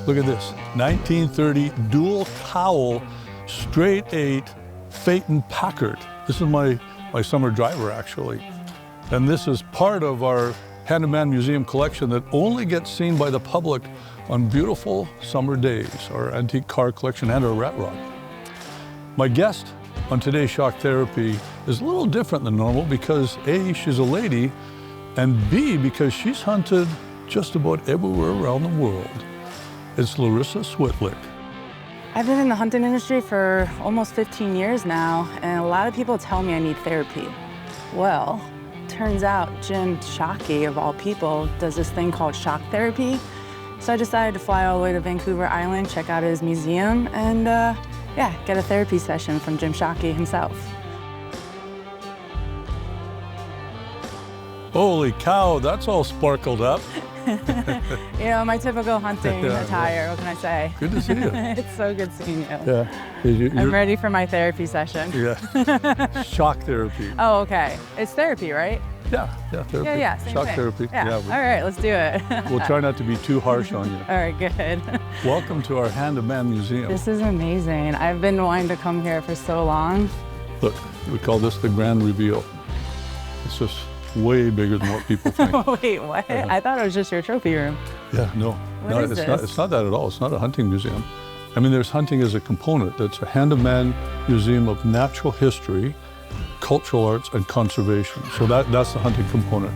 Look at this, 1930 dual cowl, straight 8 Phaeton Packard. This is my summer driver, actually. And this is part of our Hand-of-Man Museum collection that only gets seen by the public on beautiful summer days, our antique car collection and our rat rock. My guest on today's Shock Therapy is a little different than normal because A, she's a lady, and B, because she's hunted just about everywhere around the world. It's Larysa Switlick. I've been in the hunting industry for almost 15 years now, and a lot of people tell me I need therapy. Well, turns out Jim Shockey, of all people, does this thing called shock therapy. So I decided to fly all the way to Vancouver Island, check out his museum, and yeah, get a therapy session from Jim Shockey himself. Holy cow, that's all sparkled up. You know, my typical hunting attire, what can I say? Good to see you. It's so good seeing you. Yeah. I'm ready for my therapy session. Yeah. Shock therapy. Oh, okay. It's therapy, right? Yeah, therapy. Yeah, same Shock thing. therapy. Yeah. All right, let's do it. We'll try not to be too harsh on you. All right, good. Welcome to our Hand-of-Man Museum. This is amazing. I've been wanting to come here for so long. Look, we call this the grand reveal. It's just way bigger than what people think. Wait, what? I thought it was just your trophy room. Yeah, no. What is this? It's not that at all. It's not a hunting museum. I mean, there's hunting as a component. It's a Hand-of-Man Museum of Natural History, Cultural Arts, and Conservation. So that's the hunting component.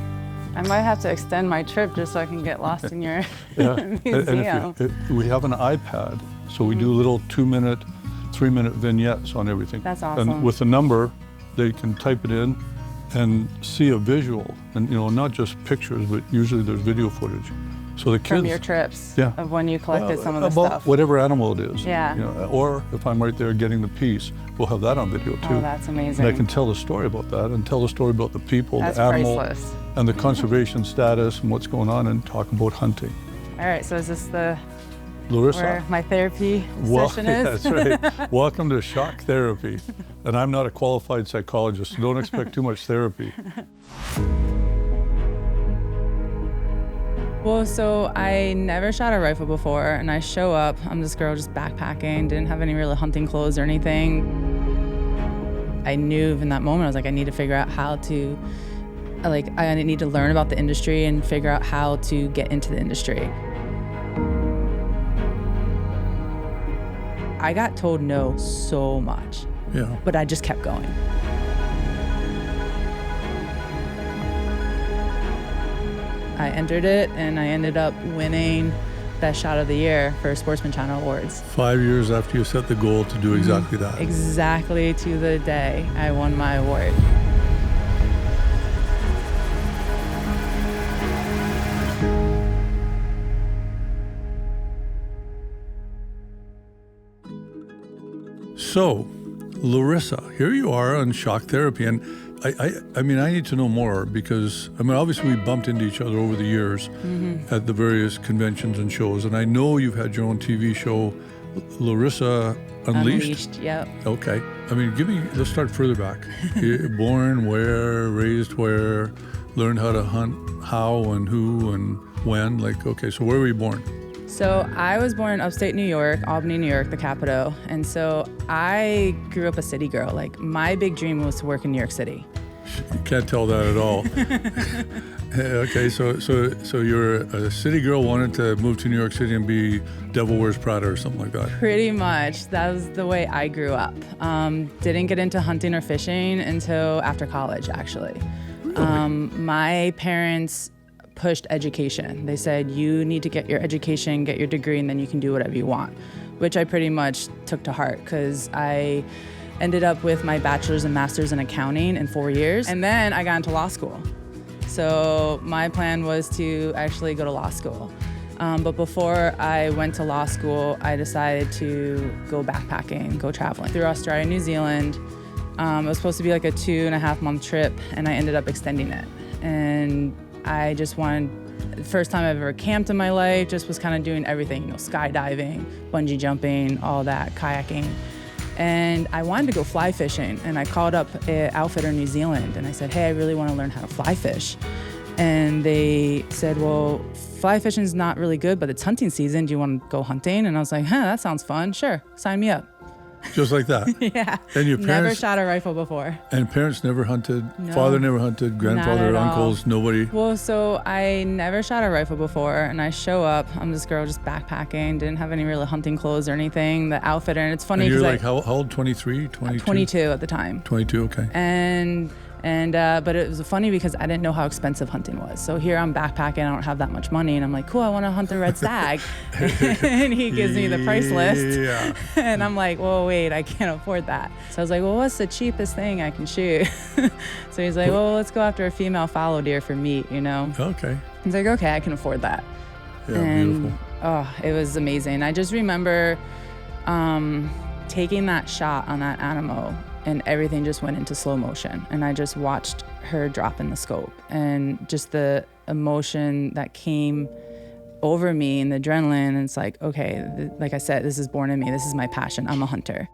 I might have to extend my trip just so I can get lost in your museum. And we have an iPad, so we do little 2-minute, 3-minute vignettes on everything. That's awesome. And with a number, they can type it in and see a visual, and not just pictures, but usually there's video footage. So the kids, from your trips, yeah, of when you collected some of the about stuff. Whatever animal it is. Yeah. Or if I'm right there getting the piece, we'll have that on video too. Oh, that's amazing. And I can tell the story about that and tell the story about the people, that's the animal, priceless. And the conservation status and what's going on, and talk about hunting. All right, so is this the Larysa, where my therapy session is? Yeah, that's right. Welcome to Shock Therapy. And I'm not a qualified psychologist, so don't expect too much therapy. Well, so I never shot a rifle before, and I show up, I'm this girl just backpacking, didn't have any real hunting clothes or anything. I knew in that moment, I was like, I need to figure out how to, I need to learn about the industry and figure out how to get into the industry. I got told no so much, but I just kept going. I entered it, and I ended up winning Best Shot of the Year for Sportsman Channel Awards. 5 years after you set the goal to do exactly that. Exactly to the day I won my award. So, Larysa, here you are on Shock Therapy, and I mean, I need to know more because, obviously we bumped into each other over the years at the various conventions and shows, and I know you've had your own TV show, Larysa Unleashed? Yep. Okay. Let's start further back. You're born where, raised where, learned how to hunt, how and who and when, so where were you born? So I was born in upstate New York, Albany, New York, the capital. And so I grew up a city girl. My big dream was to work in New York City. You can't tell that at all. Okay, so you're a city girl, wanted to move to New York City and be Devil Wears Prada or something like that. Pretty much. That was the way I grew up. Didn't get into hunting or fishing until after college, actually. Really? My parents pushed education. They said, you need to get your education, get your degree, and then you can do whatever you want, which I pretty much took to heart because I ended up with my bachelor's and master's in accounting in 4 years. And then I got into law school. So my plan was to actually go to law school. But before I went to law school, I decided to go backpacking, go traveling through Australia and New Zealand. It was supposed to be like a 2.5-month trip, and I ended up extending it. And I just wanted, the first time I've ever camped in my life, just was kind of doing everything, skydiving, bungee jumping, all that, kayaking. And I wanted to go fly fishing, and I called up an outfitter in New Zealand, and I said, hey, I really want to learn how to fly fish. And they said, well, fly fishing is not really good, but it's hunting season. Do you want to go hunting? And I was like, that sounds fun. Sure, sign me up. Just like that. Yeah. And your Never parents shot a rifle before. and parents never hunted. No. Father never hunted. Grandfather, Not at all. uncles, nobody. Well, so I never shot a rifle before, and I show up. I'm this girl just backpacking, didn't have any real hunting clothes or anything. The outfitter, and it's funny And you're because like how old? 23, 22? 22 at the time. 22. Okay. But it was funny because I didn't know how expensive hunting was. So here I'm backpacking, I don't have that much money, and I'm like, cool, I want to hunt the red stag. And he gives me the price list. Yeah. And I'm like, well, wait, I can't afford that. So I was like, well, what's the cheapest thing I can shoot? So he's like, well, let's go after a female fallow deer for meat, Okay. He's like, okay, I can afford that. Yeah, And, beautiful. oh, it was amazing. I just remember taking that shot on that animal, and everything just went into slow motion. And I just watched her drop in the scope, and just the emotion that came over me and the adrenaline. And it's like, okay, like I said, this is born in me. This is my passion. I'm a hunter.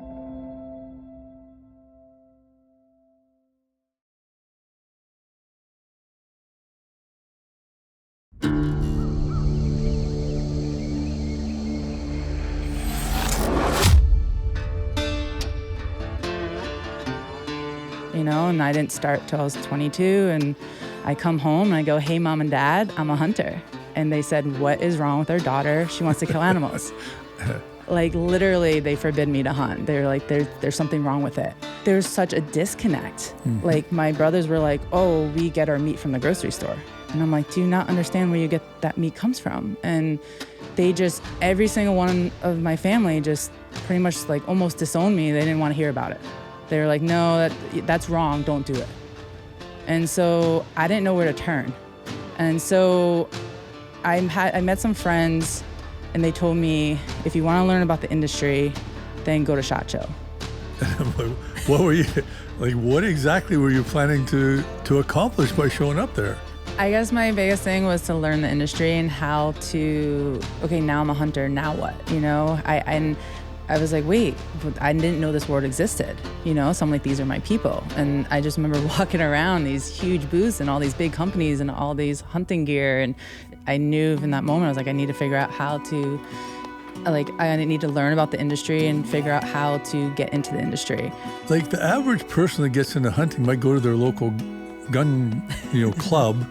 And I didn't start till I was 22, and I come home and I go, hey, mom and dad, I'm a hunter. And they said, what is wrong with our daughter? She wants to kill animals. Like literally they forbid me to hunt. They're like, there's something wrong with it. There's such a disconnect. Mm-hmm. Like my brothers were like, oh, we get our meat from the grocery store. And I'm like, do you not understand where you get that meat comes from? And they just, every single one of my family just pretty much like almost disowned me. They didn't want to hear about it. They were like, no, that's wrong, don't do it. And so I didn't know where to turn. And so I met some friends, and they told me, if you want to learn about the industry, then go to SHOT Show. What were you, like, what exactly were you planning to accomplish by showing up there? I guess my biggest thing was to learn the industry and how to, okay, now I'm a hunter, now what? I was like, wait, I didn't know this word existed, So I'm like, these are my people. And I just remember walking around these huge booths and all these big companies and all these hunting gear. And I knew in that moment, I was like, I need to figure out how to, I need to learn about the industry and figure out how to get into the industry. Like the average person that gets into hunting might go to their local gun, club,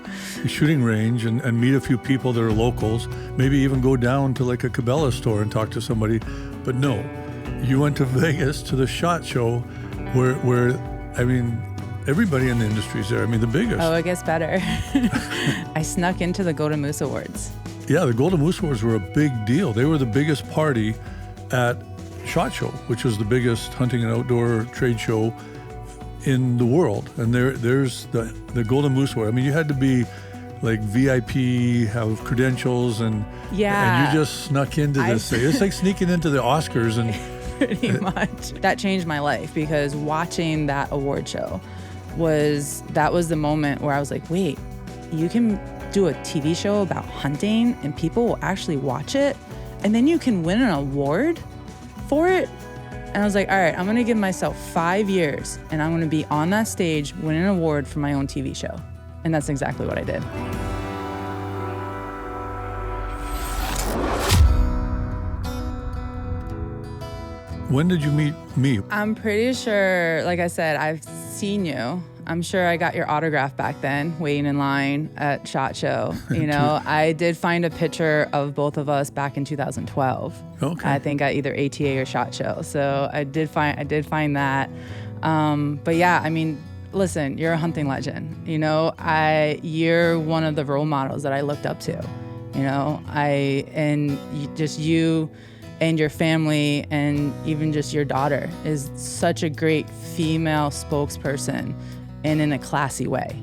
shooting range, and meet a few people that are locals, maybe even go down to like a Cabela store and talk to somebody. But no, you went to Vegas to the SHOT Show where everybody in the industry is there. The biggest. Oh, it gets better. I snuck into the Golden Moose Awards. Yeah, the Golden Moose Awards were a big deal. They were the biggest party at SHOT Show, which was the biggest hunting and outdoor trade show in the world. And there's the Golden Moose Award. You had to be like VIP, have credentials, and you just snuck into this thing. It's like sneaking into the Oscars. And pretty much. That changed my life, because watching that award show was the moment where I was like, wait, you can do a TV show about hunting and people will actually watch it, and then you can win an award for it. And I was like, all right, I'm going to give myself 5 years, and I'm going to be on that stage winning an award for my own TV show. And that's exactly what I did. When did you meet me? I'm pretty sure, like I said, I've seen you. I'm sure I got your autograph back then, waiting in line at SHOT Show. I did find a picture of both of us back in 2012. Okay. I think at either ATA or SHOT Show. So I did find that. But yeah, listen, you're a hunting legend. You're one of the role models that I looked up to. You and your family, and even just your daughter is such a great female spokesperson, and in a classy way,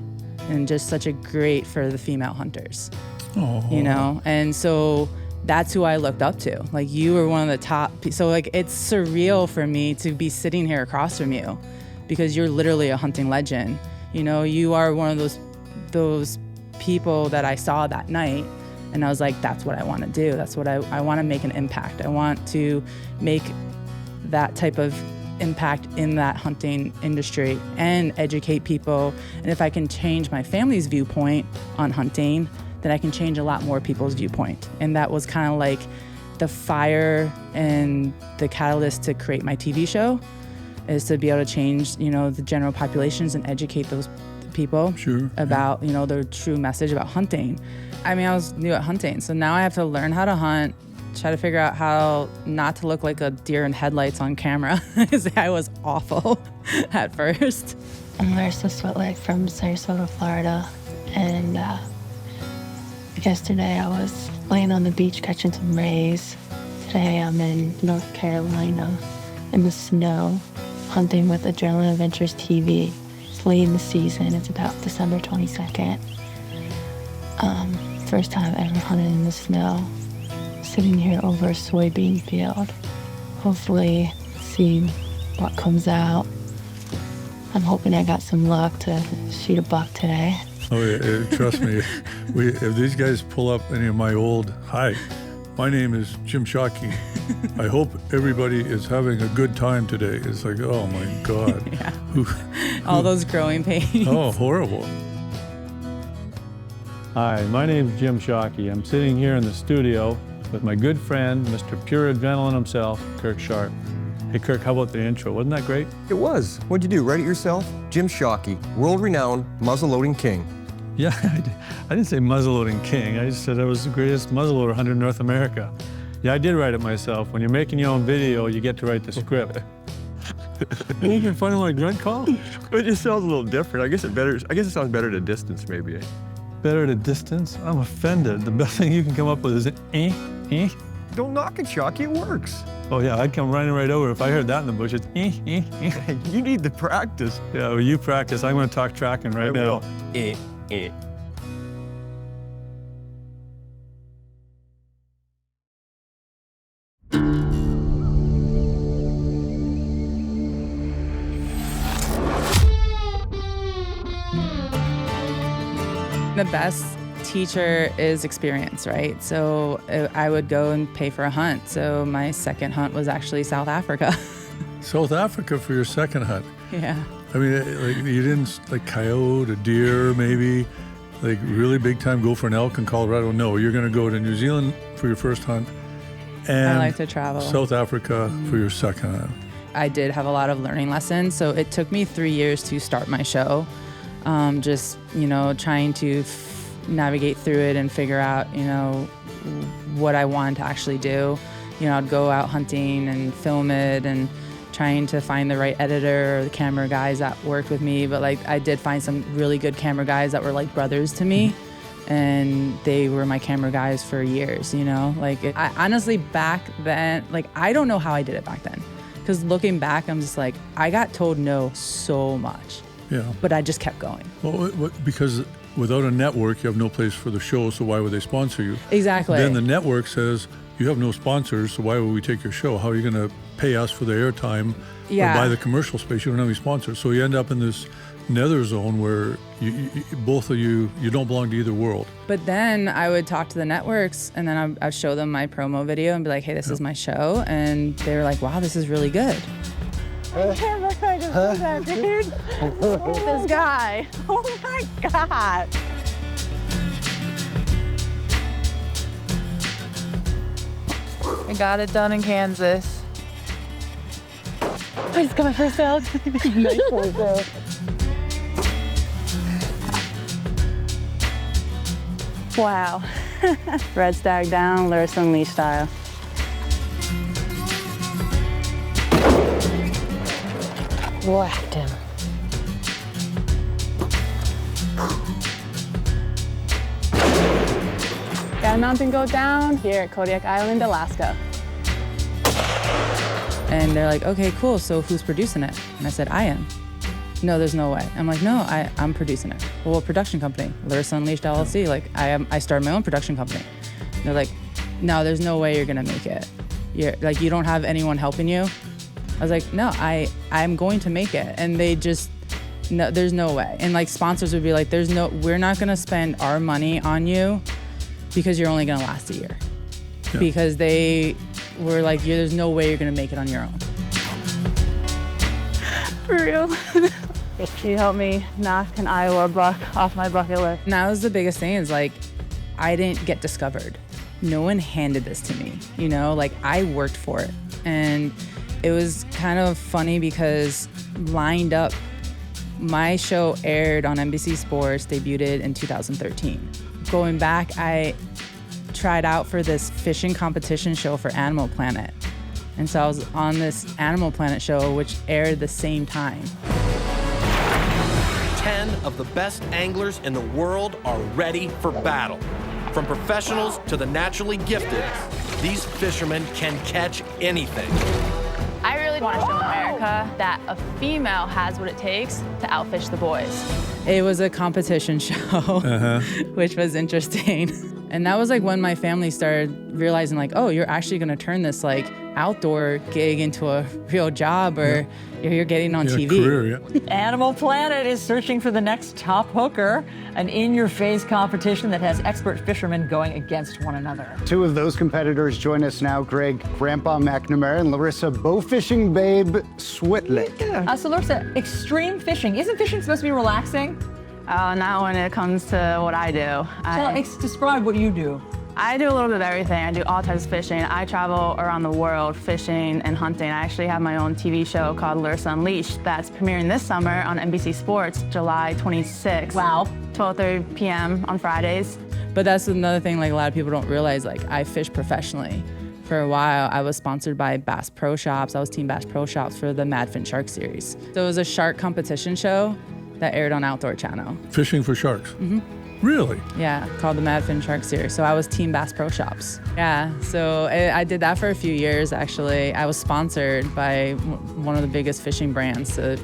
and just such a great for the female hunters. Oh. And so that's who I looked up to. Like, you were one of the top. So like, it's surreal for me to be sitting here across from you, because you're literally a hunting legend. You are one of those people that I saw that night, and I was like, that's what I want to do. That's what I want to make an impact. I want to make that type of impact in that hunting industry and educate people. And if I can change my family's viewpoint on hunting, then I can change a lot more people's viewpoint. And that was kind of like the fire and the catalyst to create my TV show, is to be able to change, the general populations and educate those people about, the true message about hunting. I mean, I was new at hunting, so now I have to learn how to hunt, try to figure out how not to look like a deer in headlights on camera, because I was awful at first. I'm Larysa Switlick from Sarasota, Florida, and yesterday I was laying on the beach catching some rays. Today I'm in North Carolina in the snow, hunting with Adrenaline Adventures TV. It's late in the season. It's about December 22nd. First time I've ever hunted in the snow. Sitting here over a soybean field. Hopefully see what comes out. I'm hoping I got some luck to shoot a buck today. Oh, yeah, trust me. If these guys pull up any of my old, hi, my name is Jim Shockey. I hope everybody is having a good time today. It's like, oh my God. Yeah. All those growing pains. Oh, horrible. Hi, my name is Jim Shockey. I'm sitting here in the studio with my good friend, Mr. Pure Adrenaline himself, Kirk Sharp. Hey Kirk, how about the intro? Wasn't that great? It was. What'd you do, write it yourself? Jim Shockey, world-renowned muzzleloading king. Yeah, I didn't say muzzleloading king. I just said I was the greatest muzzleloader hunter in North America. Yeah, I did write it myself. When you're making your own video, you get to write the script. You making fun of my grunt call? It just sounds a little different. I guess it sounds better at a distance, maybe. Better at a distance? I'm offended. The best thing you can come up with is eh. Don't knock it, Shockey. It works. Oh yeah, I'd come running right over if I heard that in the bushes. You need to practice. Yeah, well, you practice. I'm going to talk tracking right now. Eh. The best teacher is experience, right? So I would go and pay for a hunt. So my second hunt was actually South Africa. South Africa for your second hunt. Yeah. I mean, like you didn't like coyote, a deer, maybe, like really big time go for an elk in Colorado. No, you're going to go to New Zealand for your first hunt, and I like to travel. South Africa for your second hunt. I did have a lot of learning lessons. So it took me 3 years to start my show. Just, trying to navigate through it and figure out, what I wanted to actually do. I'd go out hunting and film it and trying to find the right editor or the camera guys that worked with me. But I did find some really good camera guys that were like brothers to me. And they were my camera guys for years, I honestly back then, I don't know how I did it back then. Because looking back, I'm just like, I got told no so much. Yeah. But I just kept going. Well, because without a network, you have no place for the show, so why would they sponsor you? Exactly. Then the network says, you have no sponsors, so why would we take your show? How are you going to pay us for the airtime or buy the commercial space? You don't have any sponsors. So you end up in this nether zone where both of you don't belong to either world. But then I would talk to the networks, and then I'd show them my promo video and be like, hey, this is my show. And they were like, wow, this is really good. I can't look like that, dude. This guy. Oh my God. I got it done in Kansas. I just got my first elk. Nice one, bro. Wow. Red stag down, Larysa unleashed style. Whacked him. Got a mountain goat down here at Kodiak Island, Alaska. And they're like, okay, cool, so who's producing it? And I said, I am. No, there's no way. I'm like, no, I'm producing it. Well, what production company? Larysa Unleashed LLC. I started my own production company. And they're like, no, there's no way you're gonna make it. You don't have anyone helping you. I was like, no, I'm going to make it. And they just, no, there's no way. And sponsors would be like, we're not gonna spend our money on you because you're only gonna last a year. Yeah. Because they were like, there's no way you're gonna make it on your own. For real. She helped me knock an Iowa buck off my bucket list. And that was the biggest thing is like, I didn't get discovered. No one handed this to me, you know, like I worked for it. And it was kind of funny because lined up, my show aired on NBC Sports, debuted in 2013. Going back, I tried out for this fishing competition show for Animal Planet. And so I was on this Animal Planet show, which aired the same time. 10 of the best anglers in the world are ready for battle. From professionals to the naturally gifted, these fishermen can catch anything. I really want to show America that a female has what it takes to outfish the boys. It was a competition show, which was interesting. And that was like when my family started realizing like, oh, you're actually gonna turn this like outdoor gig into a real job, or you're getting on TV. Career, yeah. Animal Planet is searching for the next top hooker, an in-your-face competition that has expert fishermen going against one another. Two of those competitors join us now, Greg Grandpa McNamara and Larysa Bowfishing Babe Switlick. So Larysa, extreme fishing. Isn't fishing supposed to be relaxing? Not when it comes to what I do. Describe what you do. I do a little bit of everything. I do all types of fishing. I travel around the world fishing and hunting. I actually have my own TV show called Larysa Unleashed that's premiering this summer on NBC Sports, July 26th. Wow. 12:30 p.m. on Fridays. But that's another thing like a lot of people don't realize, like I fish professionally. For a while, I was sponsored by Bass Pro Shops. I was Team Bass Pro Shops for the Madfin Shark series. So it was a shark competition show that aired on Outdoor Channel. Fishing for sharks. Mm-hmm. Really? Yeah, called the Madfin Shark series. So I was Team Bass Pro Shops. Yeah, so I did that for a few years actually. I was sponsored by one of the biggest fishing brands to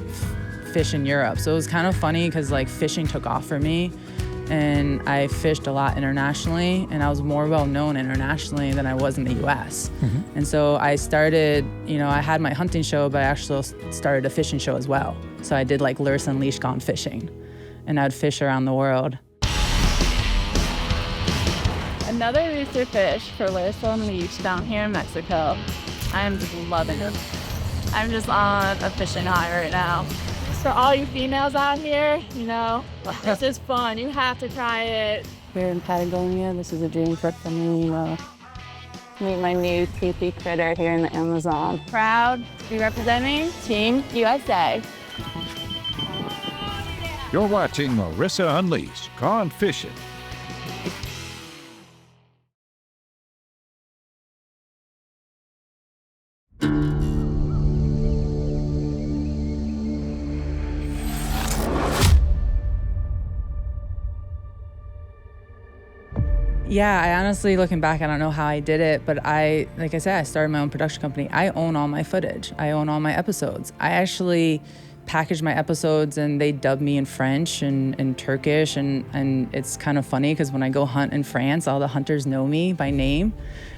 fish in Europe. So it was kind of funny because like fishing took off for me, and I fished a lot internationally, and I was more well known internationally than I was in the US. Mm-hmm. And so I started, you know, I had my hunting show, but I actually started a fishing show as well. So I did like Larysa Unleashed Gone Fishing, and I'd fish around the world. Another rooster fish for Larysa Unleashed down here in Mexico. I am just loving it. I'm just on a fishing high right now. For all you females out here, you know, this is fun. You have to try it. Here in Patagonia, this is a dream trip for me. Meet my new toothy critter here in the Amazon. Proud to be representing Team USA. You're watching Larysa Unleashed Gone Fishing. Yeah, I honestly, looking back, I don't know how I did it, but like I said, I started my own production company. I own all my footage. I own all my episodes. I actually packaged my episodes and they dubbed me in French and Turkish, and it's kind of funny because when I go hunt in France, all the hunters know me by name,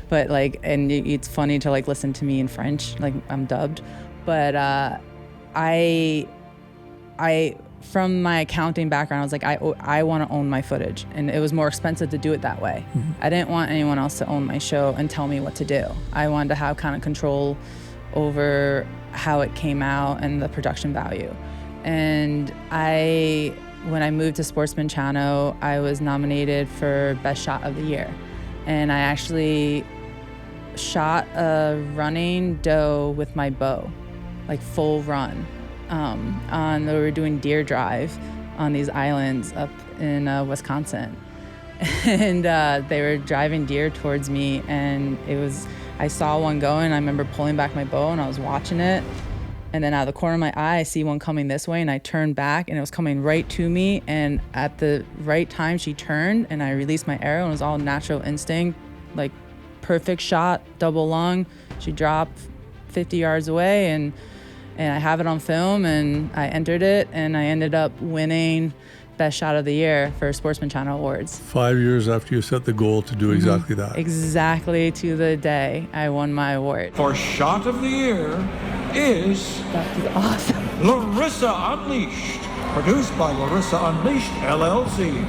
but like, and it's funny to like listen to me in French, like I'm dubbed. But I from my accounting background, I was like, I want to own my footage, and it was more expensive to do it that way. Mm-hmm. I didn't want anyone else to own my show and tell me what to do. I wanted to have kind of control over how it came out and the production value. And when I moved to Sportsman Channel, I was nominated for Best Shot of the Year. And I actually shot a running doe with my bow, like full run. We were doing deer drive on these islands up in Wisconsin. And they were driving deer towards me, and I saw one going, and I remember pulling back my bow and I was watching it. And then out of the corner of my eye, I see one coming this way, and I turned back and it was coming right to me. And at the right time she turned and I released my arrow, and it was all natural instinct, like perfect shot, double lung. She dropped 50 yards away, and I have it on film, and I entered it, and I ended up winning Best Shot of the Year for Sportsman Channel Awards. 5 years after you set the goal to do exactly that. Exactly to the day I won my award. For Shot of the Year is awesome. Larysa Unleashed, produced by Larysa Unleashed, LLC.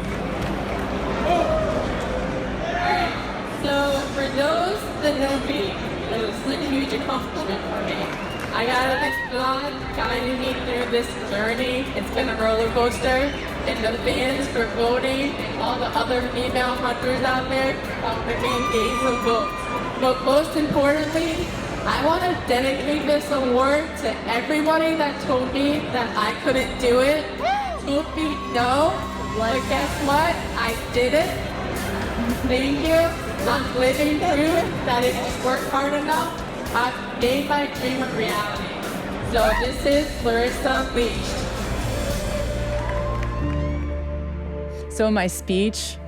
So for those that know me, it was a huge accomplishment for me. I gotta guiding me through this journey. It's been a roller coaster. And the fans for voting, and all the other female hunters out there for being gays and votes. But most importantly, I want to dedicate this award to everybody that told me that I couldn't do it. Told me no, but guess what? I did it. Thank you. I'm living proof that if you work hard enough, I've made my dream a reality. So this is Larysa Unleashed. So my speech,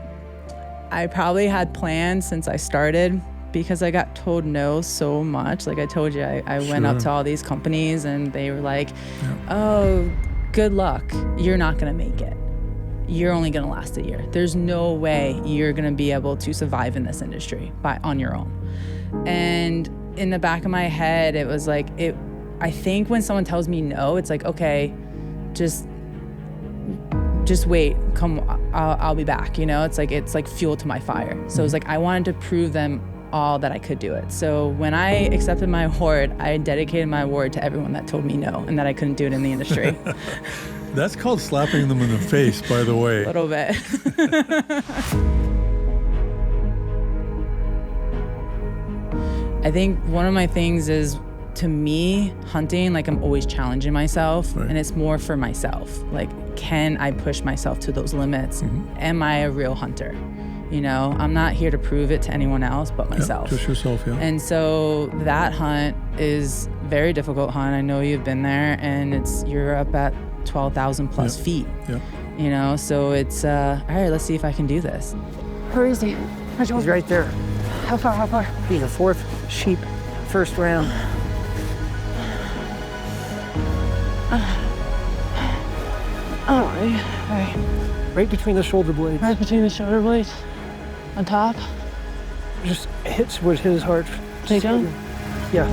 I probably had plans since I started because I got told no so much. Like I told you, I went up to all these companies and they were like, oh, good luck. You're not gonna make it. You're only gonna last a year. There's no way you're gonna be able to survive in this industry on your own. And in the back of my head, it was like, I think when someone tells me no, it's like, okay, just wait, come, I'll be back, you know? It's like fuel to my fire. So it's like, I wanted to prove them all that I could do it. So when I accepted my award, I dedicated my award to everyone that told me no and that I couldn't do it in the industry. That's called slapping them in the face, by the way. A little bit. I think one of my things is, to me, hunting, like I'm always challenging myself, and it's more for myself. Like, can I push myself to those limits? Am I a real hunter? You know, I'm not here to prove it to anyone else but myself. Just yourself, yeah. And so that hunt is a very difficult hunt. I know you've been there, and you're up at 12,000 plus feet. Yeah. You know, so it's, all right, let's see if I can do this. Where is he? He's right there. How far? He's the fourth sheep, first round. All right. Right between the shoulder blades. Right between the shoulder blades? On top? Just hits what hit his heart. Take down? Yeah.